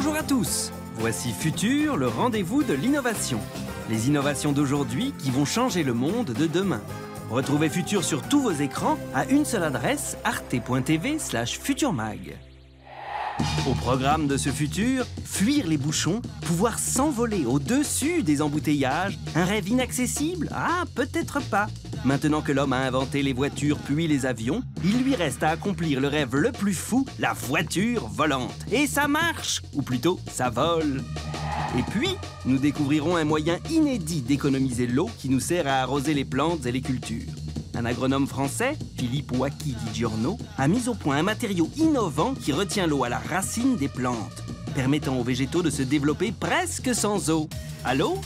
Bonjour à tous, voici Futur, le rendez-vous de l'innovation. Les innovations d'aujourd'hui qui vont changer le monde de demain. Retrouvez Futur sur tous vos écrans à une seule adresse, arte.tv/futurmag. Au programme de ce futur, fuir les bouchons, pouvoir s'envoler au-dessus des embouteillages, un rêve inaccessible? Ah, peut-être pas. Maintenant que l'homme a inventé les voitures puis les avions, il lui reste à accomplir le rêve le plus fou, la voiture volante. Et ça marche, ou plutôt, ça vole. Et puis, nous découvrirons un moyen inédit d'économiser l'eau qui nous sert à arroser les plantes et les cultures. Un agronome français, Philippe Wacky Di Giorno, a mis au point un matériau innovant qui retient l'eau à la racine des plantes, permettant aux végétaux de se développer presque sans eau. Allô?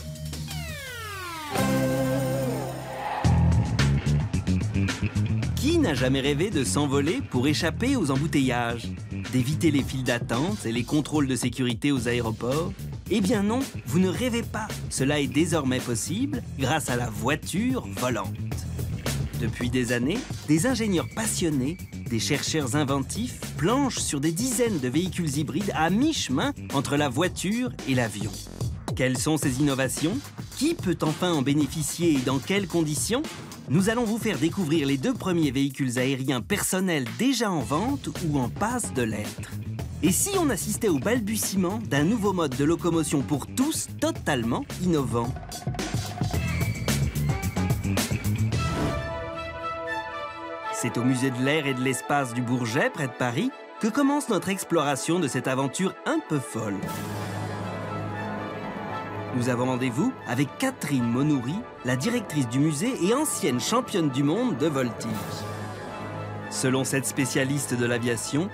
Qui n'a jamais rêvé de s'envoler pour échapper aux embouteillages, d'éviter les files d'attente et les contrôles de sécurité aux aéroports? Eh bien non, vous ne rêvez pas. Cela est désormais possible grâce à la voiture volante. Depuis des années, des ingénieurs passionnés, des chercheurs inventifs planchent sur des dizaines de véhicules hybrides à mi-chemin entre la voiture et l'avion. Quelles sont ces innovations? Qui peut enfin en bénéficier et dans quelles conditions? Nous allons vous faire découvrir les 2 premiers véhicules aériens personnels déjà en vente ou en passe de l'être. Et si on assistait au balbutiement d'un nouveau mode de locomotion pour tous totalement innovant? C'est au musée de l'air et de l'espace du Bourget, près de Paris, que commence notre exploration de cette aventure un peu folle. Nous avons rendez-vous avec Catherine Monoury, la directrice du musée et ancienne championne du monde de voltige. Selon cette spécialiste de l'aviation,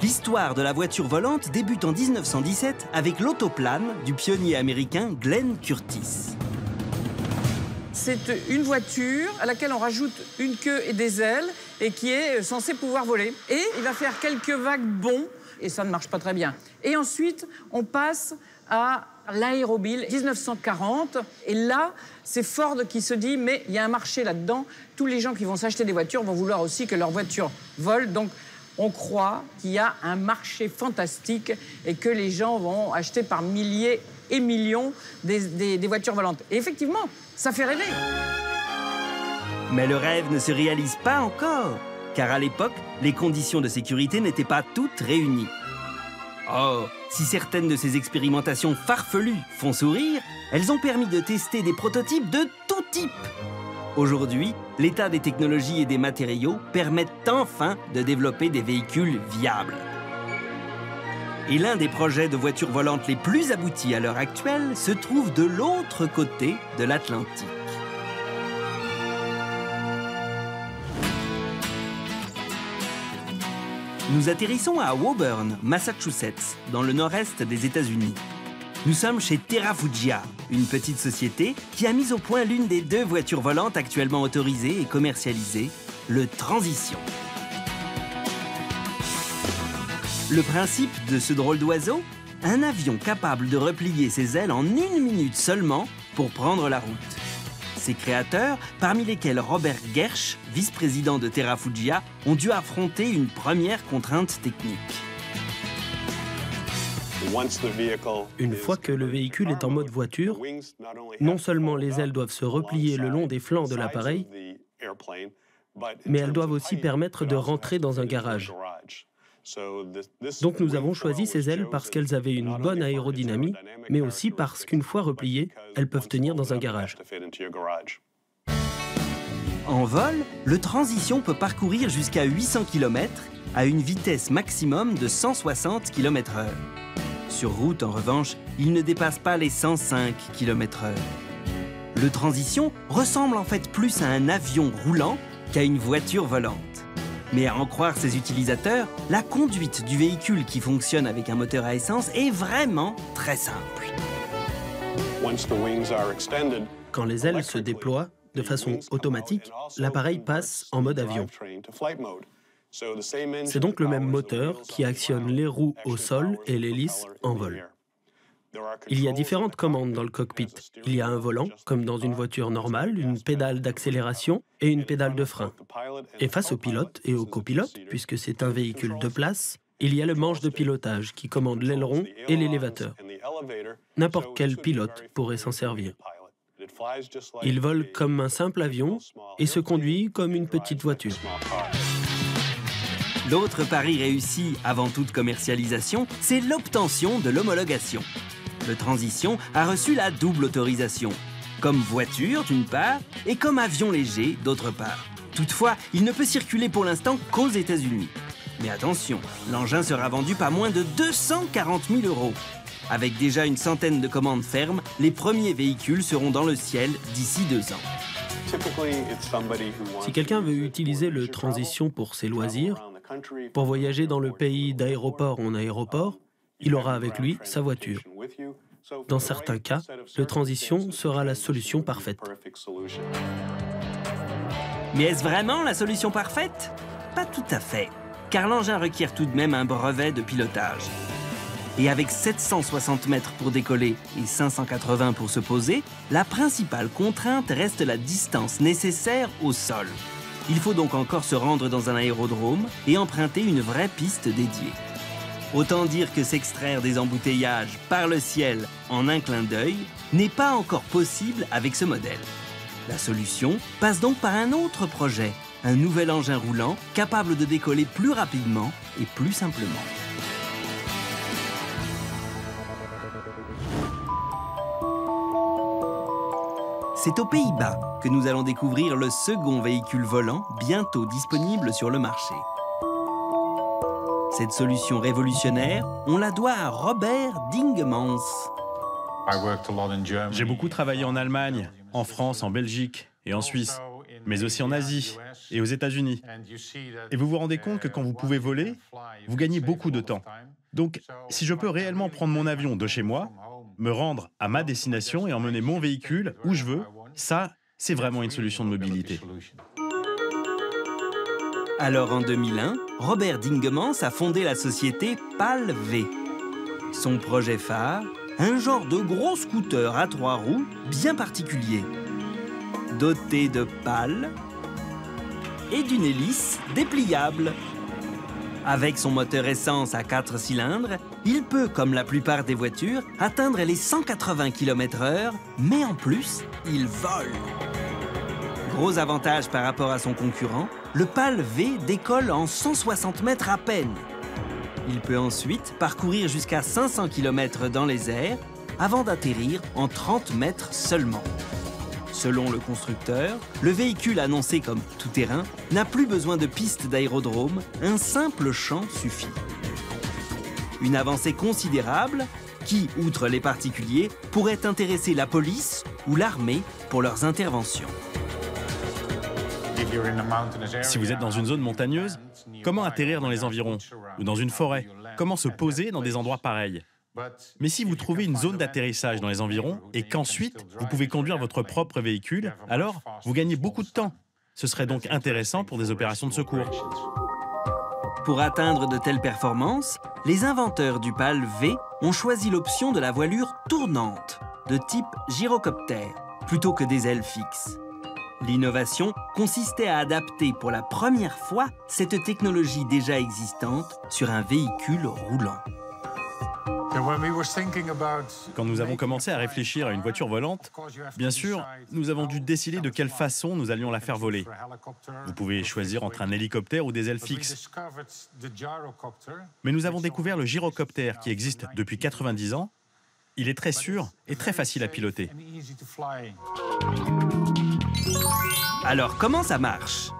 l'histoire de la voiture volante débute en 1917 avec l'autoplane du pionnier américain Glenn Curtiss. C'est une voiture à laquelle on rajoute une queue et des ailes et qui est censée pouvoir voler. Et il va faire quelques vagues bonds et ça ne marche pas très bien. Et ensuite, on passe à l'aéromobile 1940. Et là, c'est Ford qui se dit, mais il y a un marché là-dedans. Tous les gens qui vont s'acheter des voitures vont vouloir aussi que leur voiture vole. Donc, on croit qu'il y a un marché fantastique et que les gens vont acheter par milliers et millions des voitures volantes. Et effectivement, ça fait rêver. Mais le rêve ne se réalise pas encore, car à l'époque, les conditions de sécurité n'étaient pas toutes réunies. Or, si certaines de ces expérimentations farfelues font sourire, elles ont permis de tester des prototypes de tout type. Aujourd'hui, l'état des technologies et des matériaux permettent enfin de développer des véhicules viables. Et l'un des projets de voitures volantes les plus aboutis à l'heure actuelle se trouve de l'autre côté de l'Atlantique. Nous atterrissons à Woburn, Massachusetts, dans le nord-est des États-Unis. Nous sommes chez Terrafugia, une petite société qui a mis au point l'une des 2 voitures volantes actuellement autorisées et commercialisées, le Transition. Le principe de ce drôle d'oiseau? Un avion capable de replier ses ailes en 1 minute seulement pour prendre la route. Ses créateurs, parmi lesquels Robert Gersh, vice-président de Terrafugia, ont dû affronter une première contrainte technique. Une fois que le véhicule est en mode voiture, non seulement les ailes doivent se replier le long des flancs de l'appareil, mais elles doivent aussi permettre de rentrer dans un garage. Donc nous avons choisi ces ailes parce qu'elles avaient une bonne aérodynamie, mais aussi parce qu'une fois repliées, elles peuvent tenir dans un garage. En vol, le Transition peut parcourir jusqu'à 800 km à une vitesse maximum de 160 km/h. Sur route, en revanche, il ne dépasse pas les 105 km/h. Le Transition ressemble en fait plus à un avion roulant qu'à une voiture volante. Mais à en croire ses utilisateurs, la conduite du véhicule qui fonctionne avec un moteur à essence est vraiment très simple. Quand les ailes se déploient de façon automatique, l'appareil passe en mode avion. C'est donc le même moteur qui actionne les roues au sol et l'hélice en vol. Il y a différentes commandes dans le cockpit. Il y a un volant, comme dans une voiture normale, une pédale d'accélération et une pédale de frein. Et face au pilote et au copilote, puisque c'est un véhicule de place, Il y a le manche de pilotage qui commande l'aileron et l'élévateur. N'importe quel pilote pourrait s'en servir. Il vole comme un simple avion et se conduit comme une petite voiture. L'autre pari réussi avant toute commercialisation, c'est l'obtention de l'homologation. Le Transition a reçu la double autorisation, comme voiture d'une part et comme avion léger d'autre part. Toutefois, il ne peut circuler pour l'instant qu'aux États-Unis. Mais attention, l'engin sera vendu pas moins de 240 000 €. Avec déjà une centaine de commandes fermes, les premiers véhicules seront dans le ciel d'ici 2 ans. Si quelqu'un veut utiliser le Transition pour ses loisirs, pour voyager dans le pays d'aéroport en aéroport, il aura avec lui sa voiture. Dans certains cas, le Transition sera la solution parfaite. Mais est-ce vraiment la solution parfaite? Pas tout à fait, car l'engin requiert tout de même un brevet de pilotage. Et avec 760 mètres pour décoller et 580 pour se poser, la principale contrainte reste la distance nécessaire au sol. Il faut donc encore se rendre dans un aérodrome et emprunter une vraie piste dédiée. Autant dire que s'extraire des embouteillages par le ciel en un clin d'œil n'est pas encore possible avec ce modèle. La solution passe donc par un autre projet, un nouvel engin roulant capable de décoller plus rapidement et plus simplement. C'est aux Pays-Bas que nous allons découvrir le second véhicule volant bientôt disponible sur le marché. Cette solution révolutionnaire, on la doit à Robert Dingemans. J'ai beaucoup travaillé en Allemagne, en France, en Belgique et en Suisse, mais aussi en Asie et aux États-Unis. Et vous vous rendez compte que quand vous pouvez voler, vous gagnez beaucoup de temps. Donc, si je peux réellement prendre mon avion de chez moi, me rendre à ma destination et emmener mon véhicule où je veux, ça, c'est vraiment une solution de mobilité. Alors en 2001, Robert Dingemans a fondé la société PAL-V. Son projet phare, un genre de gros scooter à 3 roues bien particulier, doté de pales et d'une hélice dépliable. Avec son moteur essence à 4 cylindres, il peut, comme la plupart des voitures, atteindre les 180 km/h, mais en plus, il vole. Gros avantage par rapport à son concurrent, le PAL-V décolle en 160 mètres à peine. Il peut ensuite parcourir jusqu'à 500 km dans les airs avant d'atterrir en 30 mètres seulement. Selon le constructeur, le véhicule annoncé comme tout-terrain n'a plus besoin de pistes d'aérodrome, un simple champ suffit. Une avancée considérable qui, outre les particuliers, pourrait intéresser la police ou l'armée pour leurs interventions. Si vous êtes dans une zone montagneuse, comment atterrir dans les environs? Ou dans une forêt? Comment se poser dans des endroits pareils? Mais si vous trouvez une zone d'atterrissage dans les environs et qu'ensuite vous pouvez conduire votre propre véhicule, alors vous gagnez beaucoup de temps. Ce serait donc intéressant pour des opérations de secours. Pour atteindre de telles performances, les inventeurs du PAL-V ont choisi l'option de la voilure tournante, de type gyrocoptère, plutôt que des ailes fixes. L'innovation consistait à adapter pour la première fois cette technologie déjà existante sur un véhicule roulant. Quand nous avons commencé à réfléchir à une voiture volante, bien sûr, nous avons dû décider de quelle façon nous allions la faire voler. Vous pouvez choisir entre un hélicoptère ou des ailes fixes. Mais nous avons découvert le gyrocoptère qui existe depuis 90 ans. Il est très sûr et très facile à piloter. Alors comment ça marche?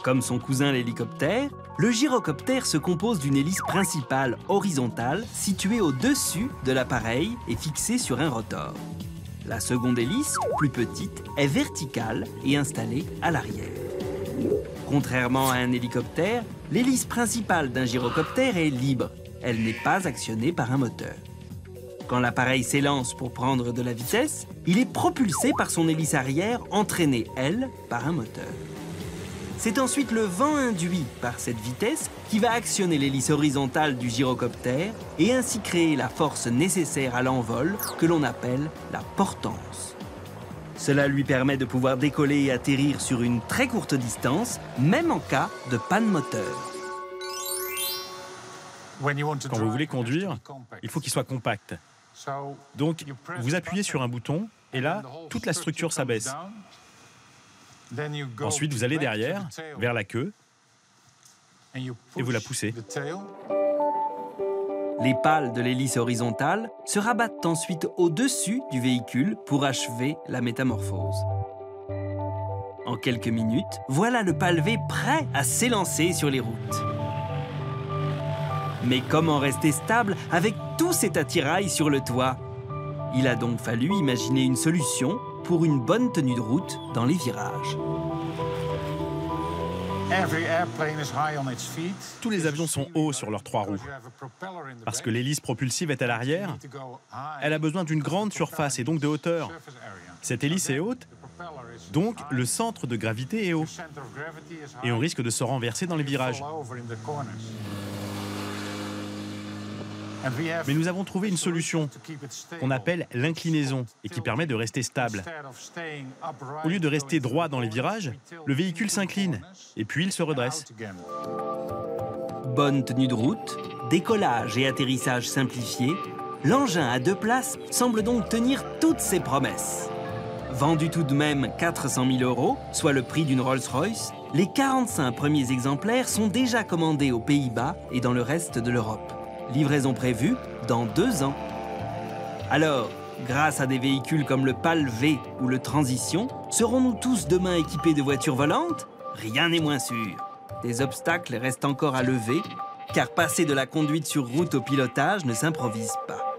Comme son cousin l'hélicoptère, le gyrocoptère se compose d'une hélice principale horizontale située au-dessus de l'appareil et fixée sur un rotor. La seconde hélice, plus petite, est verticale et installée à l'arrière. Contrairement à un hélicoptère, l'hélice principale d'un gyrocoptère est libre. Elle n'est pas actionnée par un moteur. Quand l'appareil s'élance pour prendre de la vitesse, il est propulsé par son hélice arrière, entraînée, elle, par un moteur. C'est ensuite le vent induit par cette vitesse qui va actionner l'hélice horizontale du gyrocoptère et ainsi créer la force nécessaire à l'envol que l'on appelle la portance. Cela lui permet de pouvoir décoller et atterrir sur une très courte distance, même en cas de panne moteur. Quand vous voulez conduire, il faut qu'il soit compact. Donc, vous appuyez sur un bouton et là, toute la structure s'abaisse. Ensuite, vous allez derrière, vers la queue, et vous la poussez. Les pales de l'hélice horizontale se rabattent ensuite au-dessus du véhicule pour achever la métamorphose. En quelques minutes, voilà le pavé prêt à s'élancer sur les routes. Mais comment rester stable avec tous cet attirail sur le toit? Il a donc fallu imaginer une solution pour une bonne tenue de route dans les virages. Tous les avions sont hauts sur leurs trois roues. Parce que l'hélice propulsive est à l'arrière, elle a besoin d'une grande surface et donc de hauteur. Cette hélice est haute, donc le centre de gravité est haut. Et on risque de se renverser dans les virages. Mais nous avons trouvé une solution qu'on appelle l'inclinaison et qui permet de rester stable. Au lieu de rester droit dans les virages, le véhicule s'incline et puis il se redresse. Bonne tenue de route, décollage et atterrissage simplifiés, l'engin à 2 places semble donc tenir toutes ses promesses. Vendu tout de même 400 000 €, soit le prix d'une Rolls-Royce, les 45 premiers exemplaires sont déjà commandés aux Pays-Bas et dans le reste de l'Europe. Livraison prévue dans 2 ans. Alors, grâce à des véhicules comme le PAL V ou le Transition, serons-nous tous demain équipés de voitures volantes? Rien n'est moins sûr. Des obstacles restent encore à lever, car passer de la conduite sur route au pilotage ne s'improvise pas.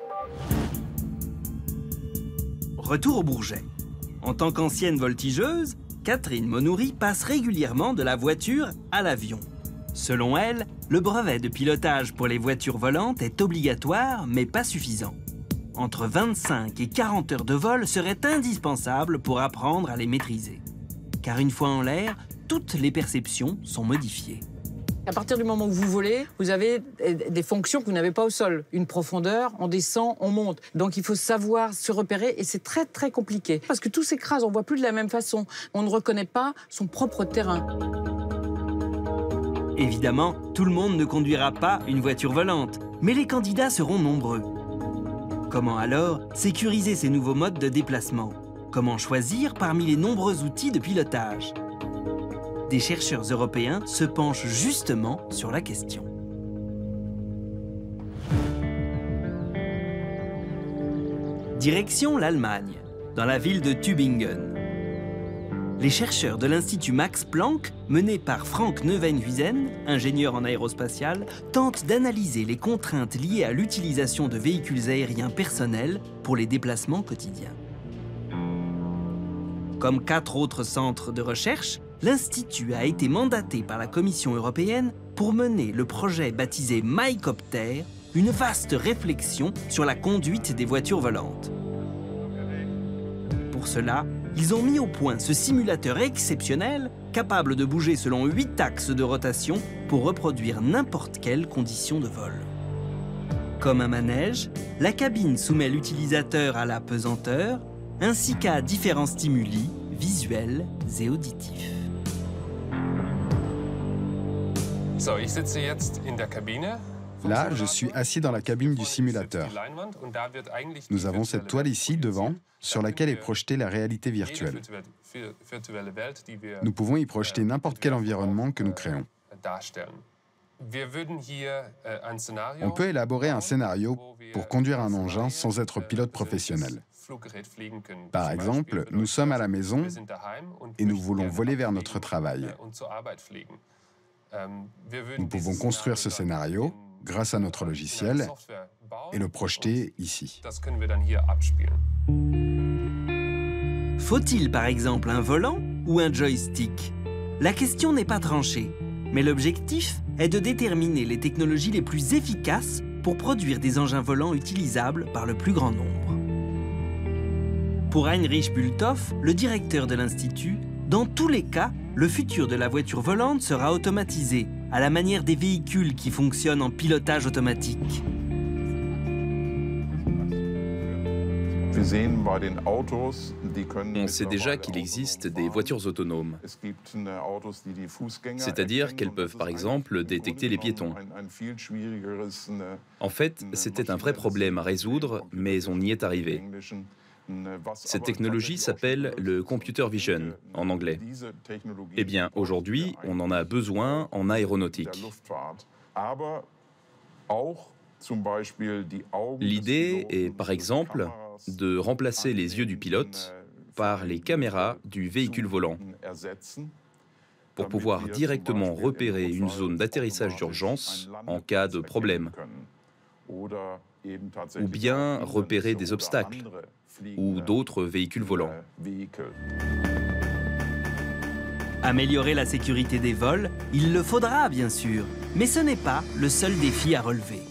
Retour au Bourget. En tant qu'ancienne voltigeuse, Catherine Monoury passe régulièrement de la voiture à l'avion. Selon elle, le brevet de pilotage pour les voitures volantes est obligatoire, mais pas suffisant. Entre 25 et 40 heures de vol seraient indispensables pour apprendre à les maîtriser. Car une fois en l'air, toutes les perceptions sont modifiées. À partir du moment où vous volez, vous avez des fonctions que vous n'avez pas au sol. Une profondeur, on descend, on monte. Donc il faut savoir se repérer et c'est très très compliqué. Parce que tout s'écrase, on ne voit plus de la même façon. On ne reconnaît pas son propre terrain. Évidemment, tout le monde ne conduira pas une voiture volante, mais les candidats seront nombreux. Comment alors sécuriser ces nouveaux modes de déplacement? Comment choisir parmi les nombreux outils de pilotage? Des chercheurs européens se penchent justement sur la question. Direction l'Allemagne, dans la ville de Tübingen. Les chercheurs de l'Institut Max Planck, menés par Frank Neuwenhuizen, ingénieur en aérospatial, tentent d'analyser les contraintes liées à l'utilisation de véhicules aériens personnels pour les déplacements quotidiens. Comme 4 autres centres de recherche, l'Institut a été mandaté par la Commission européenne pour mener le projet baptisé MyCopter, une vaste réflexion sur la conduite des voitures volantes. Pour cela, ils ont mis au point ce simulateur exceptionnel capable de bouger selon 8 axes de rotation pour reproduire n'importe quelle condition de vol. Comme un manège, la cabine soumet l'utilisateur à la pesanteur ainsi qu'à différents stimuli visuels et auditifs. Là, je suis assis dans la cabine du simulateur. Nous avons cette toile ici, devant, sur laquelle est projetée la réalité virtuelle. Nous pouvons y projeter n'importe quel environnement que nous créons. On peut élaborer un scénario pour conduire un engin sans être pilote professionnel. Par exemple, nous sommes à la maison et nous voulons voler vers notre travail. Nous pouvons construire ce scénario grâce à notre logiciel et le projeter ici. Faut-il par exemple un volant ou un joystick? La question n'est pas tranchée, mais l'objectif est de déterminer les technologies les plus efficaces pour produire des engins volants utilisables par le plus grand nombre. Pour Heinrich Bulthoff, le directeur de l'Institut, dans tous les cas, le futur de la voiture volante sera automatisé, à la manière des véhicules qui fonctionnent en pilotage automatique. On sait déjà qu'il existe des voitures autonomes, c'est-à-dire qu'elles peuvent par exemple détecter les piétons. En fait, c'était un vrai problème à résoudre, mais on y est arrivé. Cette technologie s'appelle le computer vision, en anglais. Eh bien, aujourd'hui, on en a besoin en aéronautique. L'idée est, par exemple, de remplacer les yeux du pilote par les caméras du véhicule volant, pour pouvoir directement repérer une zone d'atterrissage d'urgence en cas de problème, ou bien repérer des obstacles ou d'autres véhicules volants. Améliorer la sécurité des vols, il le faudra bien sûr, mais ce n'est pas le seul défi à relever.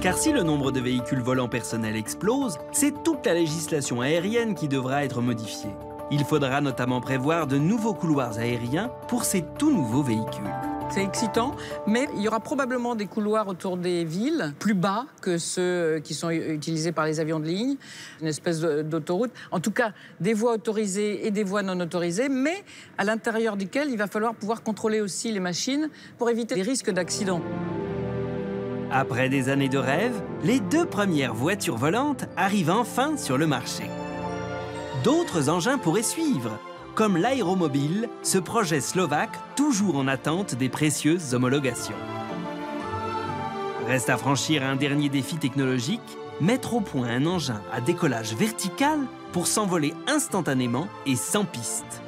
Car si le nombre de véhicules volants personnels explose, c'est toute la législation aérienne qui devra être modifiée. Il faudra notamment prévoir de nouveaux couloirs aériens pour ces tout nouveaux véhicules. C'est excitant, mais il y aura probablement des couloirs autour des villes plus bas que ceux qui sont utilisés par les avions de ligne, une espèce d'autoroute. En tout cas, des voies autorisées et des voies non autorisées, mais à l'intérieur duquel il va falloir pouvoir contrôler aussi les machines pour éviter les risques d'accident. Après des années de rêve, les 2 premières voitures volantes arrivent enfin sur le marché. D'autres engins pourraient suivre, comme l'aéromobile, ce projet slovaque toujours en attente des précieuses homologations. Reste à franchir un dernier défi technologique, mettre au point un engin à décollage vertical pour s'envoler instantanément et sans piste.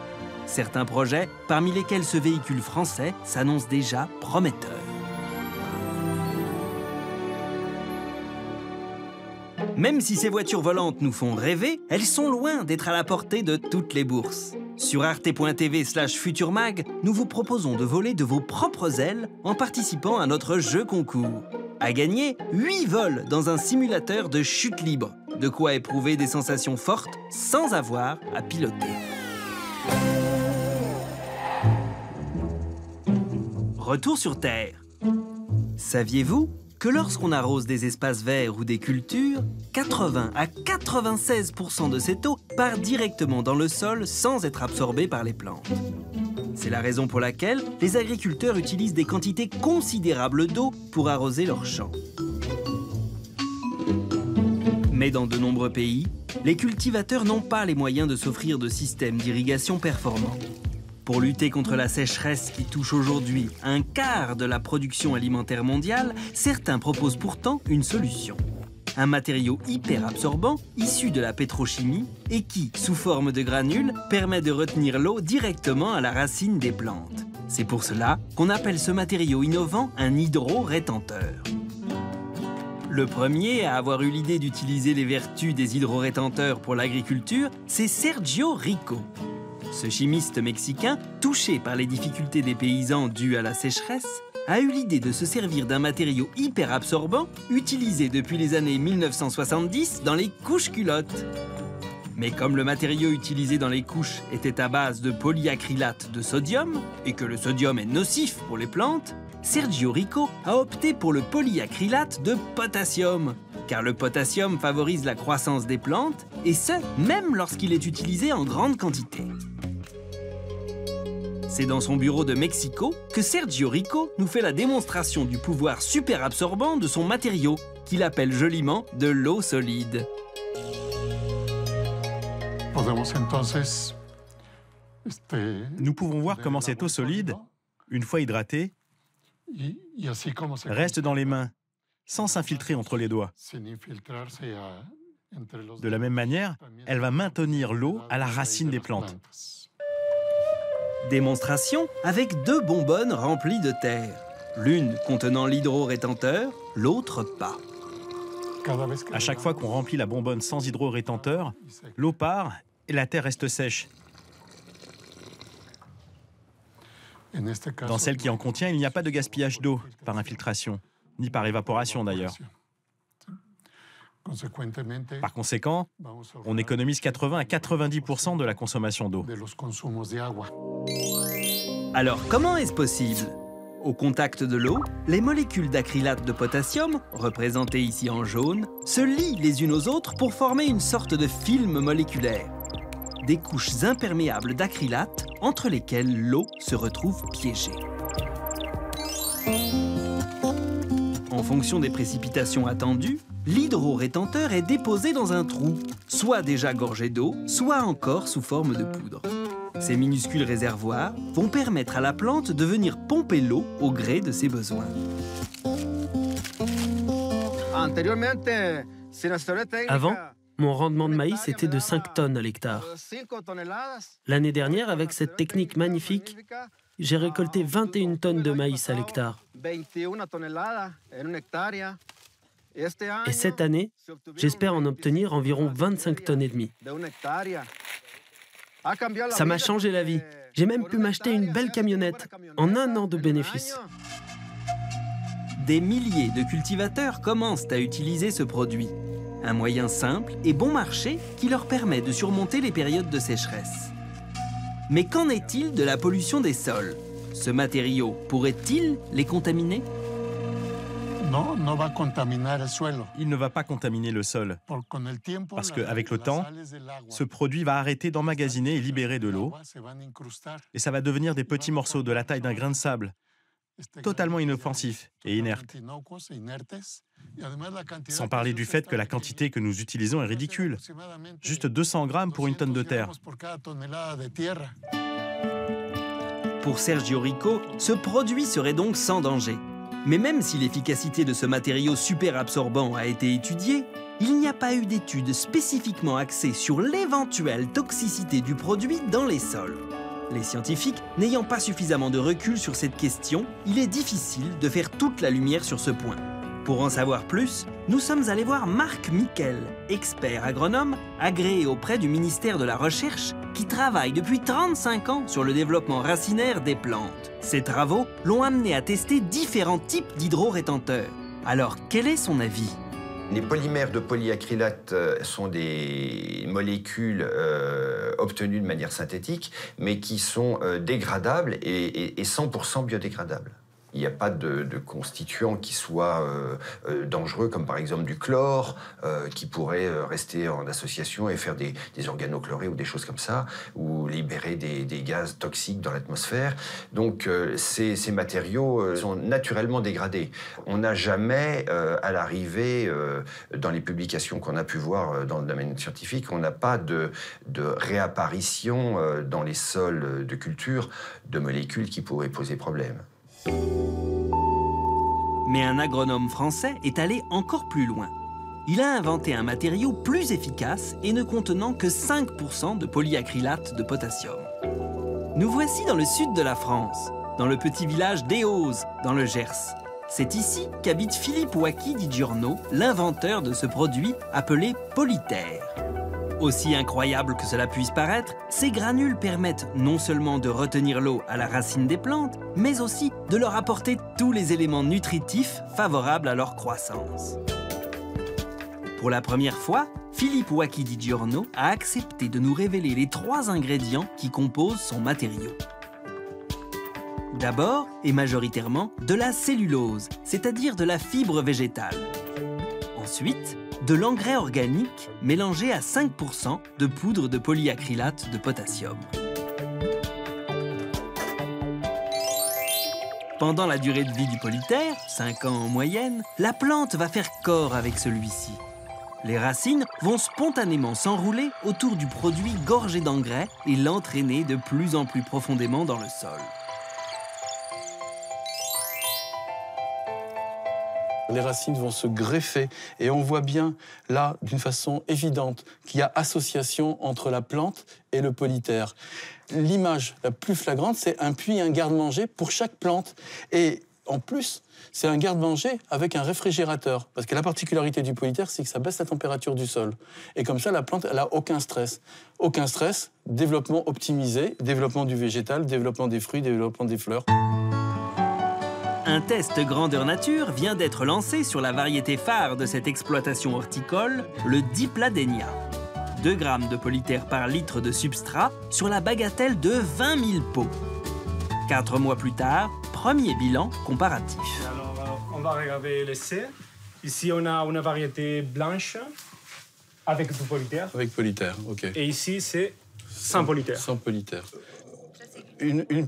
Certains projets, parmi lesquels ce véhicule français, s'annoncent déjà prometteurs. Même si ces voitures volantes nous font rêver, elles sont loin d'être à la portée de toutes les bourses. Sur arte.tv/futurmag, nous vous proposons de voler de vos propres ailes en participant à notre jeu concours. À gagner, 8 vols dans un simulateur de chute libre. De quoi éprouver des sensations fortes sans avoir à piloter. Retour sur Terre. Saviez-vous que lorsqu'on arrose des espaces verts ou des cultures, 80 à 96% de cette eau part directement dans le sol sans être absorbée par les plantes. C'est la raison pour laquelle les agriculteurs utilisent des quantités considérables d'eau pour arroser leurs champs. Mais dans de nombreux pays, les cultivateurs n'ont pas les moyens de s'offrir de systèmes d'irrigation performants. Pour lutter contre la sécheresse qui touche aujourd'hui un quart de la production alimentaire mondiale, certains proposent pourtant une solution. Un matériau hyper absorbant issu de la pétrochimie et qui, sous forme de granules, permet de retenir l'eau directement à la racine des plantes. C'est pour cela qu'on appelle ce matériau innovant un hydro-rétenteur. Le premier à avoir eu l'idée d'utiliser les vertus des hydro-rétenteurs pour l'agriculture, c'est Sergio Rico. Ce chimiste mexicain, touché par les difficultés des paysans dues à la sécheresse, a eu l'idée de se servir d'un matériau hyper absorbant utilisé depuis les années 1970 dans les couches culottes. Mais comme le matériau utilisé dans les couches était à base de polyacrylate de sodium, et que le sodium est nocif pour les plantes, Sergio Rico a opté pour le polyacrylate de potassium, car le potassium favorise la croissance des plantes, et ce, même lorsqu'il est utilisé en grande quantité. C'est dans son bureau de Mexico que Sergio Rico nous fait la démonstration du pouvoir super absorbant de son matériau, qu'il appelle joliment de l'eau solide. Nous pouvons voir comment cette eau solide, une fois hydratée, reste dans les mains, sans s'infiltrer entre les doigts. De la même manière, elle va maintenir l'eau à la racine des plantes. Démonstration avec 2 bonbonnes remplies de terre. L'une contenant l'hydro-rétenteur, l'autre pas. À chaque fois qu'on remplit la bonbonne sans hydro-rétenteur, l'eau part et la terre reste sèche. Dans celle qui en contient, il n'y a pas de gaspillage d'eau par infiltration, ni par évaporation d'ailleurs. Par conséquent, on économise 80 à 90% de la consommation d'eau. Alors, comment est-ce possible? Au contact de l'eau, les molécules d'acrylate de potassium, représentées ici en jaune, se lient les unes aux autres pour former une sorte de film moléculaire. Des couches imperméables d'acrylate entre lesquelles l'eau se retrouve piégée. En fonction des précipitations attendues, l'hydrorétenteur est déposé dans un trou, soit déjà gorgé d'eau, soit encore sous forme de poudre. Ces minuscules réservoirs vont permettre à la plante de venir pomper l'eau au gré de ses besoins. Avant, mon rendement de maïs était de 5 tonnes à l'hectare. L'année dernière, avec cette technique magnifique, j'ai récolté 21 tonnes de maïs à l'hectare. Et cette année, j'espère en obtenir environ 25 tonnes et demie. Ça m'a changé la vie. J'ai même pu m'acheter une belle camionnette en 1 an de bénéfices. Des milliers de cultivateurs commencent à utiliser ce produit. Un moyen simple et bon marché qui leur permet de surmonter les périodes de sécheresse. Mais qu'en est-il de la pollution des sols? Ce matériau pourrait-il les contaminer? Il ne va pas contaminer le sol, parce qu'avec le temps, ce produit va arrêter d'emmagasiner et libérer de l'eau, et ça va devenir des petits morceaux de la taille d'un grain de sable, totalement inoffensifs et inertes. Sans parler du fait que la quantité que nous utilisons est ridicule, juste 200 grammes pour une tonne de terre. Pour Sergio Rico, ce produit serait donc sans danger. Mais même si l'efficacité de ce matériau super absorbant a été étudiée, il n'y a pas eu d'études spécifiquement axées sur l'éventuelle toxicité du produit dans les sols. Les scientifiques n'ayant pas suffisamment de recul sur cette question, il est difficile de faire toute la lumière sur ce point. Pour en savoir plus, nous sommes allés voir Marc Miquel, expert agronome agréé auprès du ministère de la Recherche, qui travaille depuis 35 ans sur le développement racinaire des plantes. Ces travaux l'ont amené à tester différents types d'hydrorétenteurs. Alors, quel est son avis? Les polymères de polyacrylate sont des molécules obtenues de manière synthétique, mais qui sont dégradables et 100% biodégradables. Il n'y a pas de constituants qui soient dangereux, comme par exemple du chlore, qui pourrait rester en association et faire des organochlorés ou des choses comme ça, ou libérer des gaz toxiques dans l'atmosphère. Donc ces matériaux sont naturellement dégradés. On n'a jamais, à l'arrivée, dans les publications qu'on a pu voir dans le domaine scientifique, on n'a pas de réapparition dans les sols de culture de molécules qui pourraient poser problème. Mais un agronome français est allé encore plus loin. Il a inventé un matériau plus efficace et ne contenant que 5% de polyacrylate de potassium. Nous voici dans le sud de la France, dans le petit village d'Eauze, dans le Gers. C'est ici qu'habite Philippe Wacky di Giorno, l'inventeur de ce produit appelé Polyter. Aussi incroyable que cela puisse paraître, ces granules permettent non seulement de retenir l'eau à la racine des plantes, mais aussi de leur apporter tous les éléments nutritifs favorables à leur croissance. Pour la première fois, Philippe Wacky di Giorno a accepté de nous révéler les 3 ingrédients qui composent son matériau. D'abord, et majoritairement, de la cellulose, c'est-à-dire de la fibre végétale. Ensuite, de l'engrais organique mélangé à 5% de poudre de polyacrylate de potassium. Pendant la durée de vie du polyter, 5 ans en moyenne, la plante va faire corps avec celui-ci. Les racines vont spontanément s'enrouler autour du produit gorgé d'engrais et l'entraîner de plus en plus profondément dans le sol. Les racines vont se greffer et on voit bien là, d'une façon évidente, qu'il y a association entre la plante et le polyter. L'image la plus flagrante, c'est un puits, un garde-manger pour chaque plante. Et en plus, c'est un garde-manger avec un réfrigérateur. Parce que la particularité du polyter, c'est que ça baisse la température du sol. Et comme ça, la plante, elle n'a aucun stress. Aucun stress, développement optimisé, développement du végétal, développement des fruits, développement des fleurs. Un test grandeur nature vient d'être lancé sur la variété phare de cette exploitation horticole, le Dipladenia. 2 grammes de polyter par litre de substrat sur la bagatelle de 20 000 pots. 4 mois plus tard, premier bilan comparatif. Alors, on va regarder l'essai. Ici, on a une variété blanche avec du polytère. Avec polytère, ok. Et ici, c'est sans polytère. Sans polytère.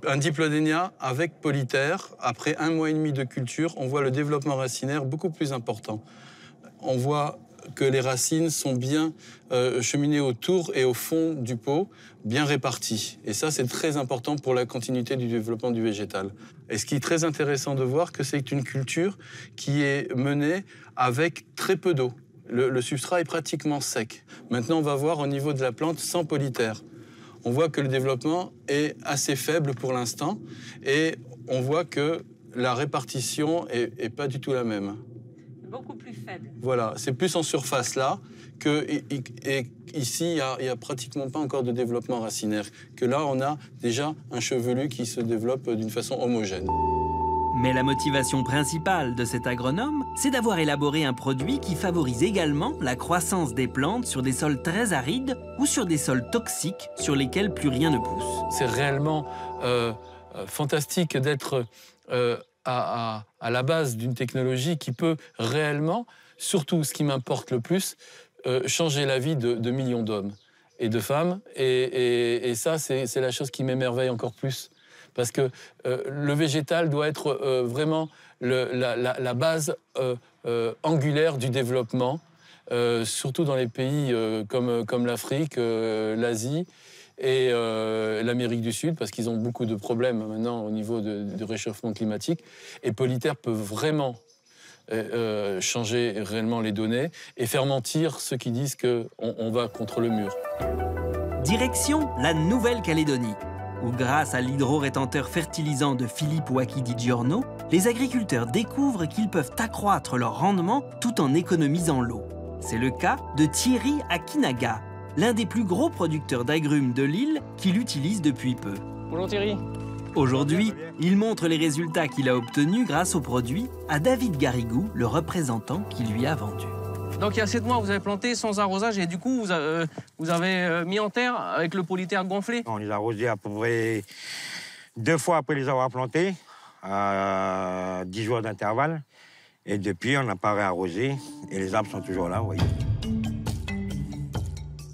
Un diplodénia avec polytère, après 1 mois et demi de culture, on voit le développement racinaire beaucoup plus important. On voit que les racines sont bien cheminées autour et au fond du pot, bien réparties. Et ça, c'est très important pour la continuité du développement du végétal. Et ce qui est très intéressant de voir, que c'est une culture qui est menée avec très peu d'eau. Le substrat est pratiquement sec. Maintenant, on va voir au niveau de la plante sans polytère. On voit que le développement est assez faible pour l'instant et on voit que la répartition est pas du tout la même. Beaucoup plus faible. Voilà, c'est plus en surface là que ici, il n'y a pratiquement pas encore de développement racinaire. Que là, on a déjà un chevelu qui se développe d'une façon homogène. Mais la motivation principale de cet agronome, c'est d'avoir élaboré un produit qui favorise également la croissance des plantes sur des sols très arides ou sur des sols toxiques sur lesquels plus rien ne pousse. C'est réellement fantastique d'être à la base d'une technologie qui peut réellement, surtout ce qui m'importe le plus, changer la vie de millions d'hommes et de femmes. Et ça, c'est la chose qui m'émerveille encore plus. Parce que le végétal doit être vraiment la base angulaire du développement, surtout dans les pays comme l'Afrique, l'Asie et l'Amérique du Sud, parce qu'ils ont beaucoup de problèmes maintenant au niveau de réchauffement climatique. Et polytère peut vraiment changer réellement les données et faire mentir ceux qui disent qu'on va contre le mur. Direction la Nouvelle-Calédonie, où grâce à l'hydro-rétenteur fertilisant de Philippe Ouaki Di Giorno, les agriculteurs découvrent qu'ils peuvent accroître leur rendement tout en économisant l'eau. C'est le cas de Thierry Akinaga, l'un des plus gros producteurs d'agrumes de l'île qui l'utilise depuis peu. Bonjour Thierry. Aujourd'hui, il montre les résultats qu'il a obtenus grâce au produit à David Garrigou, le représentant qui lui a vendu. Donc il y a 7 mois, vous avez planté sans arrosage et du coup, vous avez mis en terre avec le polytère gonflé. On les a arrosés à peu près 2 fois après les avoir plantés, à 10 jours d'intervalle. Et depuis, on n'a pas réarrosé et les arbres sont toujours là, vous voyez.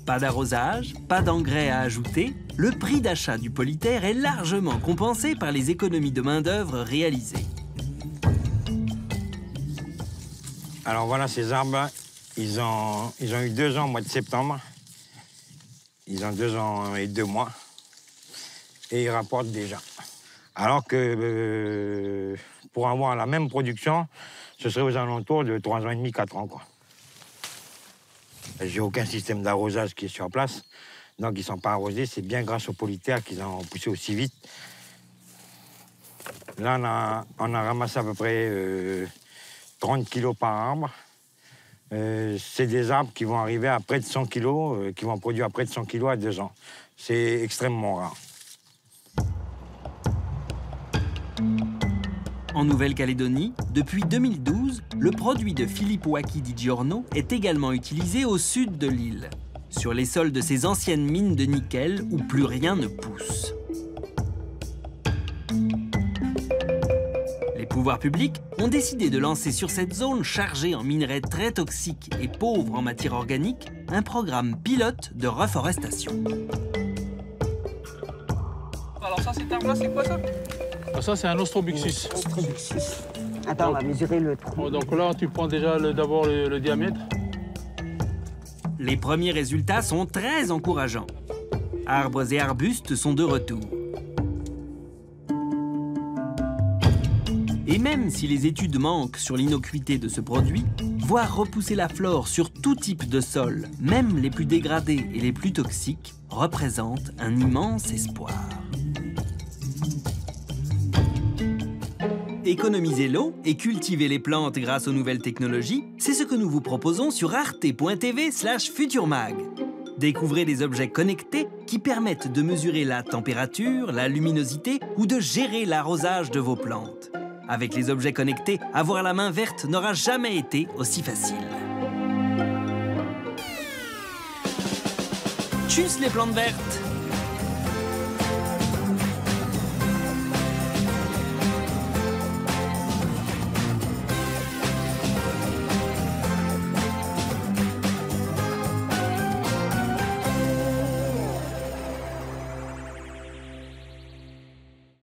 Pas d'arrosage, pas d'engrais à ajouter, le prix d'achat du polytère est largement compensé par les économies de main-d'œuvre réalisées. Alors voilà ces arbres. Ils ont eu 2 ans au mois de septembre. Ils ont 2 ans et 2 mois. Et ils rapportent déjà. Alors que pour avoir la même production, ce serait aux alentours de 3 ans et demi, 4 ans, quoi. J'ai aucun système d'arrosage qui est sur place. Donc ils ne sont pas arrosés. C'est bien grâce au polytère qu'ils ont poussé aussi vite. Là, on a ramassé à peu près 30 kilos par arbre. C'est des arbres qui vont arriver à près de 100 kilos, qui vont produire à près de 100 kilos à 2 ans. C'est extrêmement rare. En Nouvelle-Calédonie, depuis 2012, le produit de Philippe Ouaki Di Giorno est également utilisé au sud de l'île, sur les sols de ces anciennes mines de nickel où plus rien ne pousse. Les pouvoirs publics ont décidé de lancer sur cette zone chargée en minerais très toxiques et pauvres en matière organique un programme pilote de reforestation. Alors ça, cet arbre-là, c'est quoi ça? Ça, c'est un Ostrobuxus. Attends, on va mesurer le trou. Donc là, tu prends déjà d'abord le diamètre. Les premiers résultats sont très encourageants. Arbres et arbustes sont de retour. Et même si les études manquent sur l'innocuité de ce produit, voir repousser la flore sur tout type de sol, même les plus dégradés et les plus toxiques, représente un immense espoir. Économiser l'eau et cultiver les plantes grâce aux nouvelles technologies, c'est ce que nous vous proposons sur arte.tv/futurmag. Découvrez des objets connectés qui permettent de mesurer la température, la luminosité ou de gérer l'arrosage de vos plantes. Avec les objets connectés, avoir la main verte n'aura jamais été aussi facile. Tchuss les plantes vertes!